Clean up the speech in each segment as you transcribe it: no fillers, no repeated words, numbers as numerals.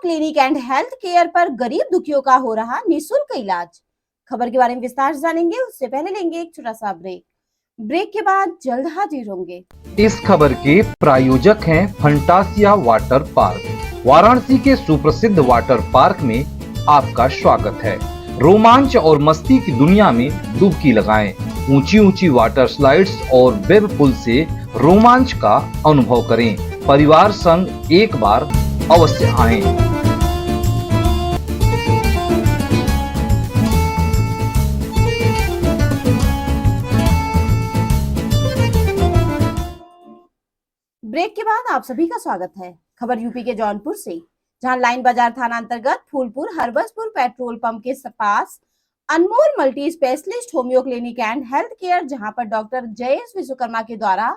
Clinic and health care पर गरीब दुखियों का हो रहा निःशुल्क इलाज। खबर के बारे में विस्तार से जानेंगे, उससे पहले लेंगे एक छोटा सा ब्रेक के बाद जल्द हाजिर होंगे। इस खबर के प्रायोजक हैं फंटासिया वाटर पार्क। वाराणसी के सुप्रसिद्ध वाटर पार्क में आपका स्वागत है। रोमांच और मस्ती की दुनिया में डुबकी लगाएं। ऊंची ऊंची वाटर स्लाइड्स और वेब पुल से रोमांच का अनुभव करें। परिवार संग एक बार अवश्य आएं। ब्रेक के बाद आप सभी का स्वागत है। खबर यूपी के जौनपुर से, जहां लाइन बाजार थाना अंतर्गत फूलपुर हरबसपुर पेट्रोल पंप के पास Anmol multi specialist homeo clinic and health care, जहां पर डॉक्टर जयेश विश्वकर्मा के द्वारा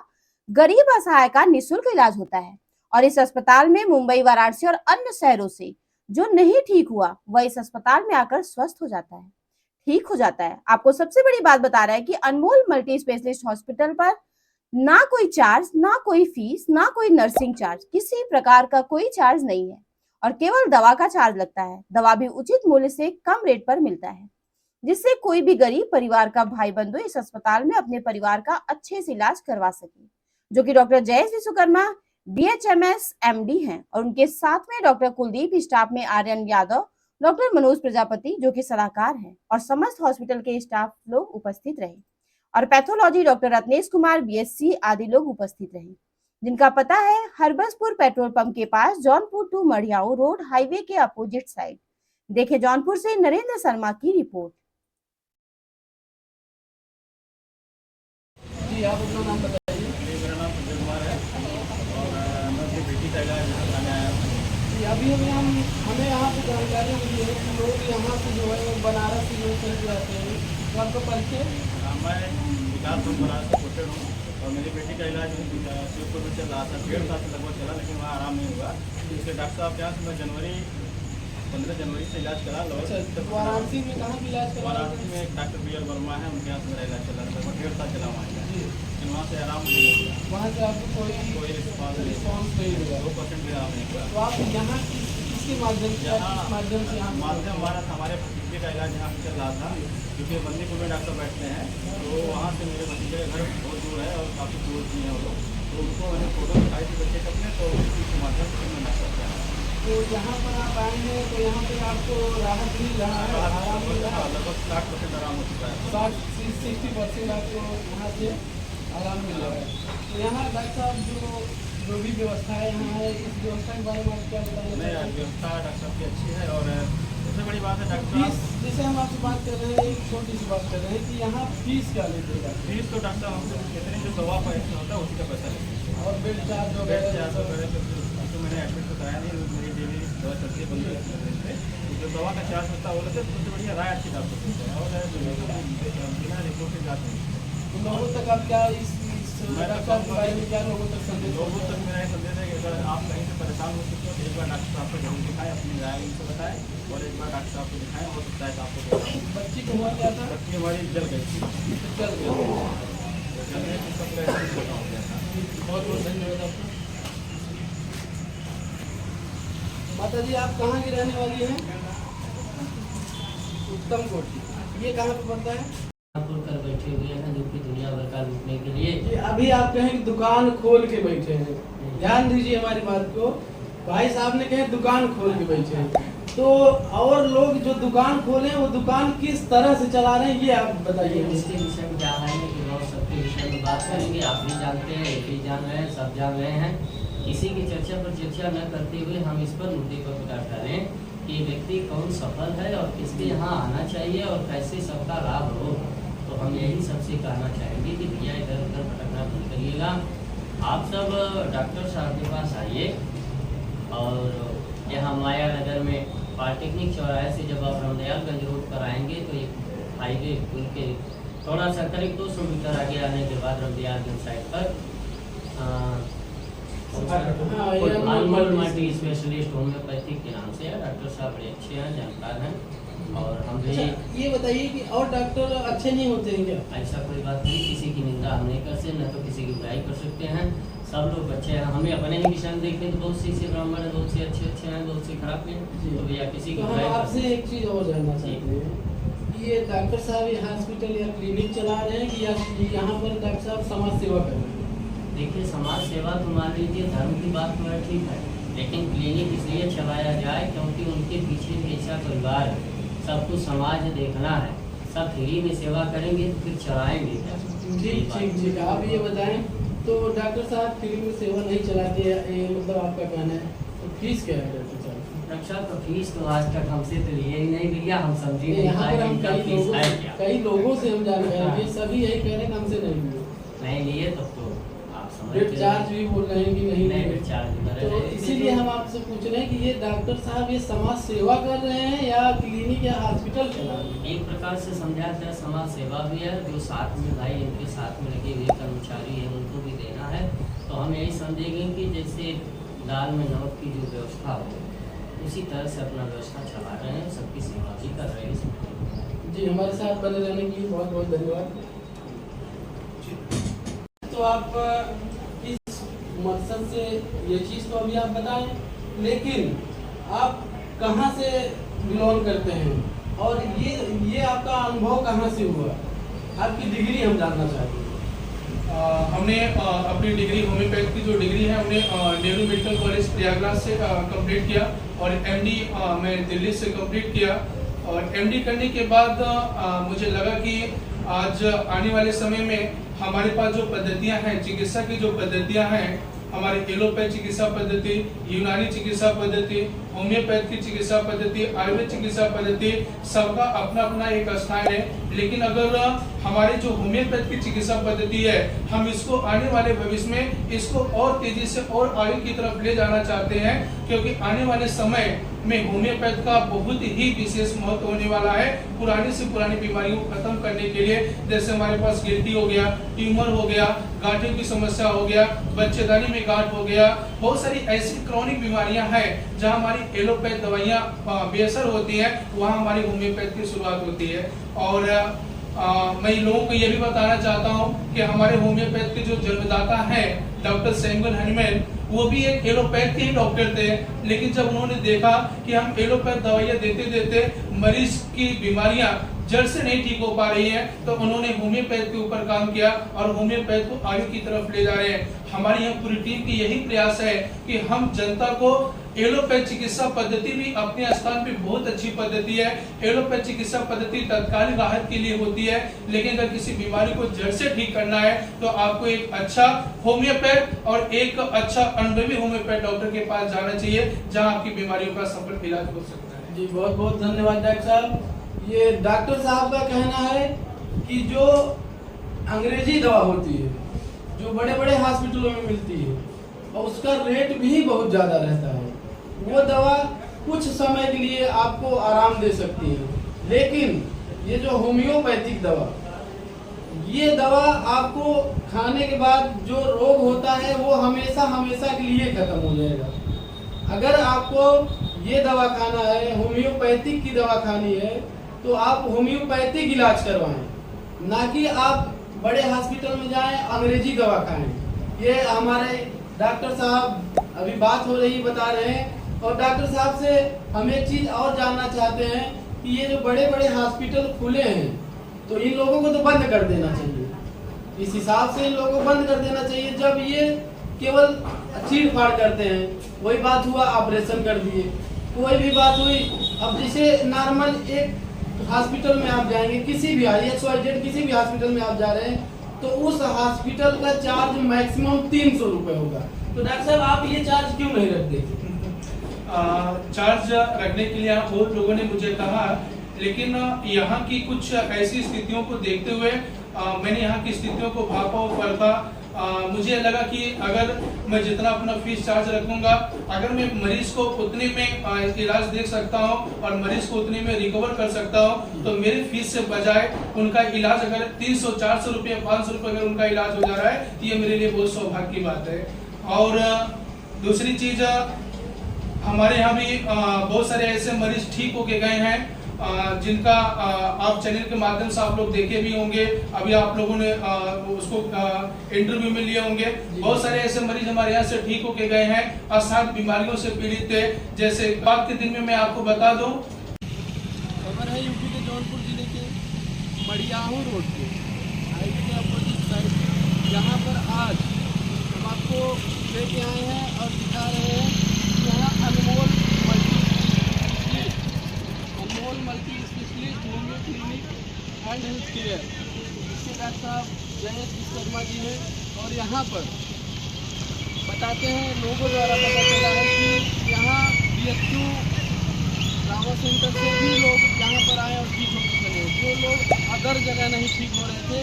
गरीब असहाय का निःशुल्क इलाज होता है। और इस अस्पताल में मुंबई, वाराणसी और अन्य शहरों से जो नहीं ठीक हुआ वह इस अस्पताल में आकर स्वस्थ हो जाता है, ठीक हो जाता है। आपको सबसे बड़ी बात बता रहा है कि अनमोल मल्टी स्पेशलिस्ट हॉस्पिटल पर ना कोई चार्ज, ना कोई फीस, ना कोई नर्सिंग चार्ज, किसी प्रकार का कोई चार्ज नहीं है और केवल दवा का चार्ज लगता है। दवा भी उचित मूल्य से कम रेट पर मिलता है, जिससे कोई भी गरीब परिवार का भाई बंधु इस अस्पताल में अपने परिवार का अच्छे से इलाज करवा सके। जो कि doctor Jayesh Vishwakarma BHMS MD हैं और उनके साथ में डॉक्टर कुलदीप, स्टाफ में आर्यन यादव, डॉक्टर मनोज प्रजापति जो कि सलाहकार हैं और समस्त हॉस्पिटल के स्टाफ लोग उपस्थित रहे और pathology doctor Ratnesh Kumar BSc आदि लोग उपस्थित रहे, जिनका पता है हरबसपुर पेट्रोल पंप के पास, जौनपुर टू मढ़ियाऊ रोड हाईवे के अपोजिट साइड। देखे जौनपुर से नरेंद्र शर्मा की रिपोर्ट। जी, आप अपना नाम बताइए। मेरा नाम संजय कुमार है और मैं अपनी बेटी का इलाज यहाँ कराने आया हूँ। जी, अभी हमें यहाँ से जानकारी मिली है कि लोग यहाँ से जो है बनारस से लोग चल जाते हैं, तो आपका परिचय? मैं विकास बनारस से पोस्टेड हूँ और मेरी बेटी का इलाज शिवपुर में चल रहा था। 1.5 साल से लगभग चला, लेकिन वहाँ आराम नहीं हुआ। इसके डॉक्टर साहब के यहाँ से मैं 15 जनवरी से इलाज करा। वाराणसी में कहाँ इलाज करा? वाराणसी में एक डॉक्टर BL वर्मा है, उनके यहाँ से मेरा इलाज चला। लगभग 1.5 साल चला वहाँ इलाज, लेकिन वहाँ से आराम नहीं हुआ। वहाँ से आपको कोई रिस्पॉन्स नहीं हुआ? 2% भी आराम नहीं हुआ। तो आप यहाँ किसके माध्यम से माध्यम हमारे भतीजे का इलाज यहाँ से चल रहा था, क्योंकि बंदीपुर में डॉक्टर बैठते हैं, तो वहाँ से मेरे भतीजे का घर बहुत दूर है और काफ़ी दूर भी हैं वो लोग, तो उनको मैंने फोटो दिखाई थी बच्चे अपने, तो उसी माध्यम से मैं डॉक्टर से आया। तो यहाँ पर आप आए हैं तो यहाँ पर आपको राहत मिल रहा है? आराम मिल रहा है? लगभग 60% आराम हो चुका है। 60% आपको यहाँ से आराम मिल रहा है। तो यहाँ डॉक्टर साहब जो भी व्यवस्था है यहाँ है, इस व्यवस्था के बारे में आप क्या बताएंगे? नहीं, व्यवस्था डॉक्टर साहब की अच्छी है और सबसे बड़ी बात है डॉक्टर फीस, जैसे हम आपसे बात कर रहे हैं, एक छोटी सी बात कर रहे हैं कि यहाँ फीस क्या लेते हैं? फीस तो डॉक्टर हमसे कितनी जो दवा पैसा होता है उसी का पैसा लेते हैं और बेड चार्ज तो मैंने एडमिट तो कराया नहीं, मेरी डेली दवा चलती है बंदी। जो दवा का चार्ज होता है वो लेते सबसे बढ़िया राय अच्छी डॉक्टर देते हैं और बिना रिपोर्ट के जाते हैं। लोगों तक आप क्या इस डॉक्टर के बारे में क्या लोगों तक संदेश? लोगों तक मेरा ये संदेश है कि अगर आप कहीं से परेशान हो सकते हो तो एक बार डॉक्टर साहब को जरूर दिखाएं, अपनी राय उनको बताएं और एक बार डॉक्टर साहब को दिखाएं। हो सकता है कि आपको बच्ची को हुआ क्या था? बच्ची हमारी जल गई थी, चल गया। बहुत बहुत धन्यवाद आपको। माता जी, आप कहाँ की रहने वाली हैं? उत्तम कोटी। ये कहाँ पे पड़ता है? कर बैठे हुए हैं जो कि दुनिया भर का लूटने के लिए। अभी आप कहें दुकान खोल के बैठे हैं, ध्यान दीजिए हमारी बात को। भाई साहब ने कहे दुकान खोल के बैठे हैं, तो और लोग जो दुकान खोले वो दुकान किस तरह से चला रहे हैं ये आप बताइए। इसके विषय में जानेंगे कि और सबके विषय में बात करेंगे। आप भी जानते हैं, ये भी जान रहे हैं, सब जान रहे हैं। किसी की चर्चा पर चर्चा न करते हुए हम इस पर मुद्दे पर प्रकाश डालें कि व्यक्ति कौन सफल है और किसके यहाँ आना चाहिए और कैसे सबका लाभ हो। तो हम यही सबसे कहना चाहेंगे कि भैया इधर उधर भटकना बंद करिएगा। आप सब डॉक्टर साहब के पास आइए और यहाँ माया नगर में पॉलिटेक्निक चौराहे से जब आप रामदयालगंज रोड पर आएंगे तो एक हाईवे पुल के थोड़ा सा करीब 200 मीटर आगे आने के बाद रामदयालगंज साइड पर अनमोल मल्टी स्पेशलिस्ट होम्योपैथिक के नाम से है। डॉक्टर साहब बड़े अच्छे हैं, जानकार हैं और हम भी। ये बताइए कि और डॉक्टर अच्छे नहीं होते हैं क्या? ऐसा कोई बात नहीं, किसी की निंदा हम नहीं कर सकते, न तो किसी की बुराई कर सकते हैं। सब लोग अच्छे हैं। हमें अपने ही विषय में देखें तो बहुत से ब्राह्मण हैं, बहुत से अच्छे हैं, बहुत से खराब हैं। जी। तो भैया किसी तो को हम आपसे एक चीज़ और जानना चाहते हैं कि ये डॉक्टर साहब ये हॉस्पिटल या क्लिनिक चला रहे हैं कि या यहाँ पर डॉक्टर साहब समाज सेवा कर रहे हैं? देखिए, समाज सेवा तो मान लीजिए धर्म की बात तो है, ठीक है, लेकिन क्लिनिक इसलिए चलाया जाए क्योंकि उनके पीछे भी ऐसा परिवार है, सब कुछ समाज देखना है, सब फ्री में सेवा करेंगे तो फिर चलाएंगे क्या? ठीक ठीक ठीक, आप ये बताएं तो डॉक्टर साहब फ्री में सेवा नहीं चलाते ये मतलब आपका कहना है, तो फीस क्या है डॉक्टर साहब? रक्षा का फीस तो आज तक हमसे तो लिए ही नहीं भैया, हम समझी नहीं यहाँ पाए पर हम इनका फीस है क्या। कई लोगों से हम जानकारी हाँ। लिए, सभी यही कह रहे हैं कि हमसे नहीं लिए। नहीं लिए तब तो आप समझ ब्रेड चार्ज भी बोल रहे हैं कि नहीं नहीं लिए। ब्रेड चार्ज भी भरे तो रहे। इसीलिए हम आपसे पूछ रहे हैं कि ये डॉक्टर साहब ये समाज सेवा कर रहे हैं या क्लिनिक या हॉस्पिटल चला रहे हैं? एक प्रकार से समझा जाए समाज सेवा भी है, जो साथ में भाई इनके साथ में लगे हुए कर्मचारी हैं उनको भी देना है। तो हम यही समझेंगे कि जैसे दाल में नमक की जो व्यवस्था हो उसी तरह से अपना व्यवस्था चला रहे हैं, सबकी सेवा भी कर रहे हैं। जी, हमारे साथ बने रहने के लिए बहुत बहुत धन्यवाद। तो आप इस मकसद से ये चीज़ तो अभी आप बताएं, लेकिन आप कहाँ से बिलोंग करते हैं और ये आपका अनुभव कहाँ से हुआ? आपकी डिग्री हम जानना चाहते हैं। हमने अपनी डिग्री होम्योपैथ की जो डिग्री है हमने नेहरू मेडिकल कॉलेज प्रयागराज से कंप्लीट किया और एमडी मैं दिल्ली से कंप्लीट किया। और एमडी करने के बाद मुझे लगा कि आज आने वाले समय में हमारे पास जो पद्धतियां हैं, चिकित्सा की जो पद्धतियां हैं, हमारी एलोपैथ चिकित्सा पद्धति, यूनानी चिकित्सा पद्धति, होम्योपैथ की चिकित्सा पद्धति, आयुर्वेद चिकित्सा पद्धति, सबका अपना अपना एक स्थान है। लेकिन अगर हमारी जो होम्योपैथ की चिकित्सा पद्धति है, हम इसको आने वाले भविष्य में इसको और तेजी से और आगे की तरफ ले जाना चाहते हैं, क्योंकि आने वाले समय में होम्योपैथ का बहुत ही विशेष महत्व होने वाला है पुरानी से पुरानी बीमारियों को खत्म करने के लिए। जैसे हमारे पास गिल्टी हो गया, ट्यूमर हो गया, गांठों की समस्या हो गया, बच्चेदानी में गांठ हो गया, बहुत सारी ऐसी क्रॉनिक बीमारियां हैं जहां हमारी एलोपैथ दवाइयां बेअसर होती है, वहां हमारी होम्योपैथ की शुरुआत होती है। और मैं लोगों को ये भी बताना चाहता हूँ कि हमारे होम्योपैथ के जो जन्मदाता हैं डॉक्टर सैमुअल हनीमैन, वो भी एक एलोपैथ के ही डॉक्टर थे। लेकिन जब उन्होंने देखा कि हम एलोपैथ दवाइयाँ देते देते मरीज की बीमारियां जड़ से नहीं ठीक हो पा रही है, तो उन्होंने होम्योपैथ के ऊपर काम किया और होम्योपैथ को आगे की तरफ ले जा रहे हैं। हमारी यहाँ पूरी टीम की यही प्रयास है कि हम जनता को एलोपैथ चिकित्सा पद्धति भी अपने स्थान पे बहुत अच्छी पद्धति है। एलोपैथ चिकित्सा पद्धति तत्कालिक राहत के लिए होती है, लेकिन अगर किसी बीमारी को जड़ से ठीक करना है तो आपको एक अच्छा होम्योपैथ और एक अच्छा अनुभवी होम्योपैथ डॉक्टर के पास जाना चाहिए, जहाँ आपकी बीमारियों का सफल इलाज हो सकता है। जी, बहुत बहुत धन्यवाद डॉक्टर साहब। ये डॉक्टर साहब का कहना है कि जो अंग्रेजी दवा होती है, जो बड़े बड़े हॉस्पिटलों में मिलती है और उसका रेट भी बहुत ज़्यादा रहता है, वो दवा कुछ समय के लिए आपको आराम दे सकती है, लेकिन ये जो होम्योपैथिक दवा, ये दवा आपको खाने के बाद जो रोग होता है वो हमेशा हमेशा के लिए खत्म हो जाएगा। अगर आपको ये दवा खाना है, होम्योपैथिक की दवा खानी है, तो आप होम्योपैथिक इलाज करवाएं, ना कि आप बड़े हॉस्पिटल में जाएं अंग्रेजी दवा खाएं। ये हमारे डॉक्टर साहब अभी बात हो रही बता रहे हैं। और डॉक्टर साहब से हम एक चीज़ और जानना चाहते हैं कि ये जो बड़े बड़े हॉस्पिटल खुले हैं, तो इन लोगों को तो बंद कर देना चाहिए। इस हिसाब से इन लोगों को बंद कर देना चाहिए जब ये केवल चीड़ फाड़ करते हैं। वही बात हुआ, ऑपरेशन कर दिए, कोई भी बात हुई। अब जैसे नॉर्मल एक हॉस्पिटल में आप जाएंगे, किसी भी XYZ किसी भी हॉस्पिटल में आप जा रहे हैं, तो उस हॉस्पिटल का चार्ज मैक्सिमम 300 रुपये होगा। तो डॉक्टर साहब आप ये चार्ज क्यों नहीं रखते? चार्ज रखने के लिए आप बहुत लोगों ने मुझे कहा, लेकिन यहाँ की कुछ ऐसी स्थितियों को देखते हुए मैंने यहाँ की स्थितियों को भापा और परखा। मुझे लगा कि अगर मैं जितना अपना फीस चार्ज रखूंगा, अगर मैं मरीज को उतने में इलाज दे सकता हूँ और मरीज को उतने में रिकवर कर सकता हूँ, तो मेरी फीस से बजाय उनका इलाज अगर 300-400 रुपये 500 रुपये अगर उनका इलाज हो जा रहा है, तो ये मेरे लिए बहुत सौभाग्य की बात है। और दूसरी चीज, हमारे यहाँ भी बहुत सारे ऐसे मरीज ठीक होके गए हैं जिनका आप चैनल के माध्यम से आप लोग देखे भी होंगे, अभी आप लोगों ने उसको इंटरव्यू में लिए होंगे। बहुत सारे ऐसे मरीज हमारे यहाँ से ठीक होके गए हैं, असाध्य बीमारियों से पीड़ित थे। जैसे बात के दिन में मैं आपको बता दूं, खबर है यूपी के जौनपुर जिले के मड़ियाहू रोड पे हाईवे के अपोजिट साइड, यहाँ पर आज हम आपको लेके आए हैं और दिखा रहे हैं कि यहाँ Anmol multi specialist homeo clinic and health care, इसके डॉक्टर साहब जयेश विश्वकर्मा जी हैं। और यहाँ पर बताते हैं, लोगों द्वारा पता चला है कि यहाँ BHQ ट्रामा सेंटर से भी लोग यहाँ पर आए और ठीक हो चुके हैं। जो लोग अदर जगह नहीं ठीक हो रहे थे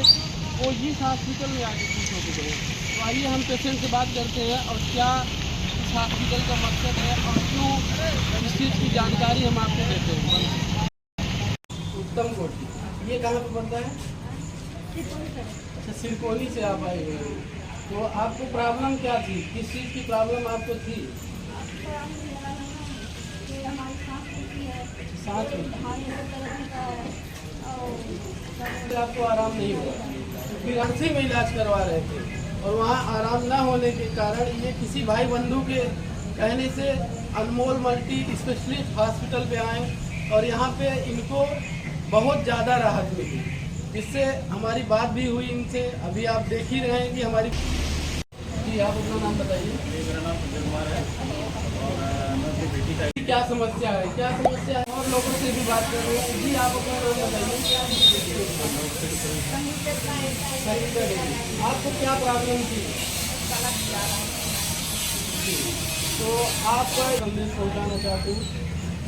वो इस हॉस्पिटल में आके ठीक हो चुके हैं। तो आइए हम पेशेंट से बात करते हैं और क्या इस हॉस्पिटल का मकसद है और क्यों इस चीज़ की जानकारी हम आपको देते हैं। उत्तम कोटि, ये कहाँ पर पड़ता है? अच्छा, सिरकोली से आप आए हुए हैं। तो आपको प्रॉब्लम क्या थी, किस चीज़ की प्रॉब्लम आपको थी? सांस में आपको आराम नहीं हुआ, तो फिर हमसे में इलाज करवा रहे थे और वहाँ आराम न होने के कारण ये किसी भाई बंधु के कहने से अनमोल मल्टी स्पेशलिस्ट हॉस्पिटल पे आए और यहाँ पे इनको बहुत ज़्यादा राहत मिली, जिससे हमारी बात भी हुई इनसे। अभी आप देख ही रहे हैं कि हमारी जी, आप अपना नाम बताइए। मेरा नाम संजय कुमार है और मैं अपनी बेटी का क्या समस्या है, क्या समस्या है, और लोगों से भी बात कर रहे हैं। जी, आप अपना नाम बताइए। आपको क्या प्रॉब्लम थी? तो आपका संदेश पहुंचाना चाहते हूँ।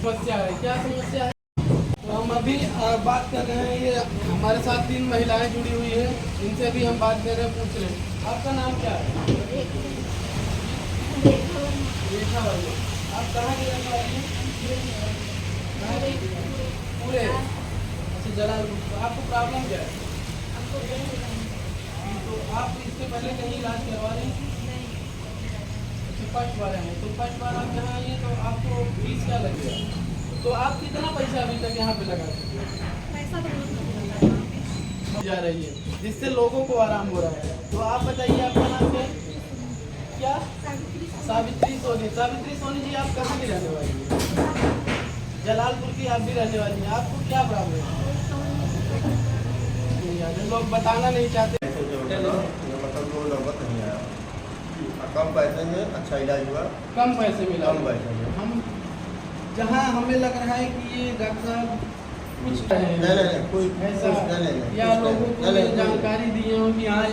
समस्या है, क्या समस्या है? तो हम अभी बात कर रहे हैं, ये हमारे साथ 3 महिलाएं जुड़ी हुई है, इनसे भी हम बात कर रहे हैं, पूछ रहे हैं। आपका नाम क्या है? रेखा वाली। आप कहाँ के रहने वाली हैं? पूरे। अच्छा, जलालपुर। आपको प्रॉब्लम क्या है? तो आप इससे पहले कहीं इलाज करवा रहे हैं? अच्छा, फर्स्ट बार हैं। तो फर्स्ट बार आप यहाँ आइए तो आपको फीस क्या लगेगा? तो आप कितना पैसा अभी तक यहाँ पे लगा चुके हैं? पैसा तो जा रही है, जिससे लोगों को आराम हो रहा है। तो आप बताइए, आपका नाम क्या है? क्या? सावित्री सोनी। सावित्री सोनी जी, आप कहाँ की रहने वाली हैं? जलालपुर की आप भी रहने वाली हैं। आपको क्या प्रॉब्लम है? लोग बताना नहीं चाहते। मतलब कोई नौबत नहीं आया, कम पैसे में अच्छा इलाज हुआ। कम पैसे मिला? कम पैसे में। हम जहाँ हमें लग रहा है कि ये डॉक्टर साहब कुछ नहीं, कोई ऐसा नहीं, या लोगों को ये जानकारी दी हो कि हाँ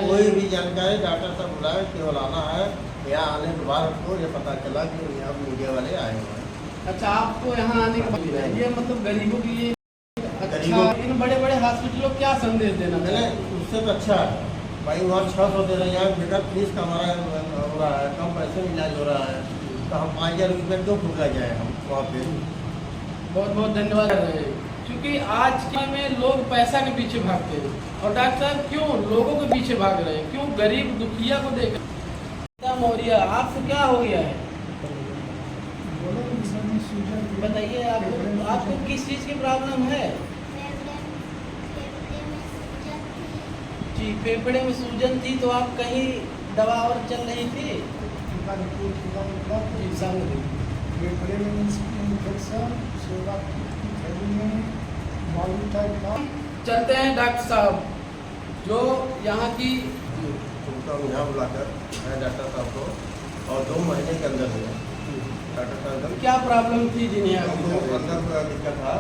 कोई भी जानकारी डॉक्टर साहब बुलाए केवल आना है। यहाँ आने के बाद हमको ये पता चला कि यहाँ मीडिया वाले आए हुए हैं। अच्छा, आपको यहाँ आने के बाद ये मतलब गरीबों के लिए अच्छा, इन बड़े बड़े हॉस्पिटलों को क्या संदेश देना? उससे तो अच्छा है भाई, वहाँ 600 दे रहे हैं, यहाँ बेटा फीस का हमारा हो रहा है, कम पैसे में इलाज हो रहा है, तो हम 5000 रुपये क्यों फूका जाए हम वहाँ पे। बहुत बहुत धन्यवाद कर रहे हैं, क्योंकि आज के में लोग पैसा के पीछे भागते हैं और डॉक्टर साहब क्यों लोगों के पीछे भाग रहे हैं? क्यों गरीब दुखिया को देख? मौर्य, आपको क्या हो गया है? बताइए, आपको किस चीज़ की प्रॉब्लम है? जी, फेफड़े में सूजन थी, तो आप कहीं दवा और चल रही थी? जी, सामने फेफड़े में इन्फेक्शन, चलते हैं डॉक्टर साहब, जो यहाँ की उनको हम यहाँ बुलाकर डॉक्टर साहब को, और 2 महीने के अंदर में डॉक्टर साहब क्या प्रॉब्लम थी जिन्हें अंदर दिक्कत था।